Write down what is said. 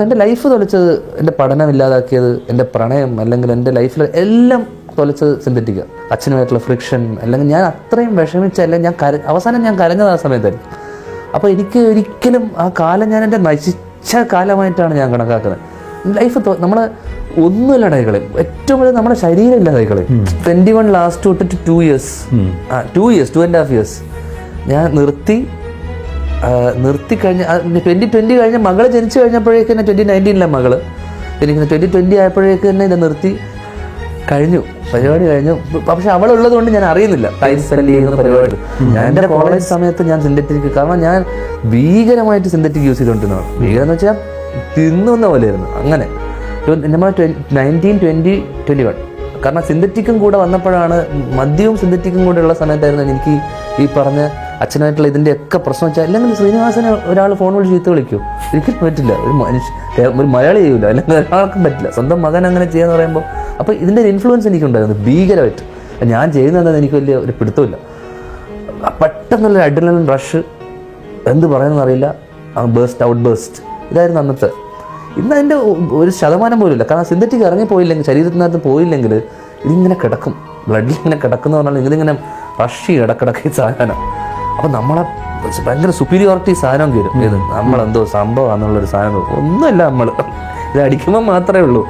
എൻ്റെ ലൈഫ് തൊലച്ചത്, എൻ്റെ പഠനം ഇല്ലാതാക്കിയത്, എൻ്റെ പ്രണയം, അല്ലെങ്കിൽ എൻ്റെ ലൈഫിൽ എല്ലാം തൊലച്ചത് സിന്തറ്റിക്കാണ്. അച്ഛനുമായിട്ടുള്ള ഫ്രിക്ഷൻ, അല്ലെങ്കിൽ ഞാൻ അത്രയും വിഷമിച്ചല്ല ഞാൻ അവസാനം ഞാൻ കരഞ്ഞത് ആ സമയത്തായിരിക്കും. അപ്പോൾ എനിക്ക് ഒരിക്കലും ആ കാലം ഞാൻ എൻ്റെ നശിച്ച കാലമായിട്ടാണ് ഞാൻ കണക്കാക്കുന്നത്. ലൈഫ് നമ്മൾ ഒന്നുമില്ലാണ്ടായി കളയും. ഏറ്റവും വലിയ നമ്മുടെ ശരീരം ഇല്ലാതായി കളയും. 21 ലാസ്റ്റ് തൊട്ടിട്ട് 2 ഇയേഴ്സ് 2.5 ഇയേഴ്സ് ഞാൻ നിർത്തി കഴിഞ്ഞ 2020 കഴിഞ്ഞ മകള് ജനിച്ചു കഴിഞ്ഞപ്പോഴേക്ക് തന്നെ 2019 മകള് ജനിക്കുന്നത് 2020 ആയപ്പോഴേക്ക് തന്നെ ഇത് നിർത്തി കഴിഞ്ഞു, പരിപാടി കഴിഞ്ഞു. പക്ഷെ അവളുള്ളത് കൊണ്ട് ഞാൻ അറിയുന്നില്ല ടൈം സ്പെൻഡ് ചെയ്യുന്ന പരിപാടി. ഞാൻ എൻ്റെ കോളേജ് സമയത്ത് ഞാൻ സിന്തറ്റിക്, കാരണം ഞാൻ ഭീകരമായിട്ട് സിന്തറ്റിക് യൂസ് ചെയ്തുകൊണ്ടിരുന്നതാണ്. ഭീകരം എന്ന് വെച്ചാൽ തിന്നുന്ന പോലെയായിരുന്നു. അങ്ങനെ നമ്മൾ 19, 20, 21 കാരണം സിന്തറ്റിക്കും കൂടെ വന്നപ്പോഴാണ്, മദ്യവും സിന്തറ്റിക്കും കൂടെ ഉള്ള സമയത്തായിരുന്നു എനിക്ക് ഈ പറഞ്ഞ അച്ഛനായിട്ടുള്ള ഇതിൻ്റെ ഒക്കെ പ്രശ്നം വെച്ചാൽ. അല്ലെങ്കിൽ ശ്രീനിവാസനെ ഒരാൾ ഫോൺ വിളിച്ച് ചീത്ത വിളിക്കൂ, ഒരിക്കലും പറ്റില്ല. ഒരു മലയാളി ചെയ്യൂല, അല്ലെങ്കിൽ ഒരാൾക്കും പറ്റില്ല. സ്വന്തം മകൻ അങ്ങനെ ചെയ്യാന്ന് പറയുമ്പോൾ അപ്പോൾ ഇതിൻ്റെ ഒരു ഇൻഫ്ലുവൻസ് എനിക്കുണ്ടായിരുന്നു ഭീകരമായിട്ട്. ഞാൻ ചെയ്യുന്നതെന്ന് എനിക്ക് വലിയ ഒരു പിടുത്തമില്ല. പെട്ടെന്നുള്ളൊരു അഡ്രിനലിൻ റഷ്, എന്ത് പറയുന്നതെന്ന് അറിയില്ല, ഔട്ട് ബേസ്റ്റ് ഇതായിരുന്നു അന്നത്തെ. ഇന്ന് അതിൻ്റെ 1% പോലും ഇല്ല. കാരണം സിന്തറ്റിക് ഇറങ്ങിപ്പോയില്ലെങ്കിൽ, ശരീരത്തിനകത്ത് പോയില്ലെങ്കിൽ ഇതിങ്ങനെ കിടക്കും, ബ്ലഡിൽ ഇങ്ങനെ കിടക്കുന്ന പറഞ്ഞാൽ ഇതിങ്ങനെ റഷ് ഇടക്കിടക്ക് ഈ സാധനം. അപ്പം നമ്മളെ ഭയങ്കര സുപ്പീരിയോറിറ്റി സാധനം കയറും. ഇത് നമ്മളെന്തോ സംഭവമാണെന്നുള്ളൊരു സാധനം. ഒന്നുമില്ല, നമ്മൾ ഇത് അടിക്കുമ്പോൾ മാത്രമേ ഉള്ളൂ.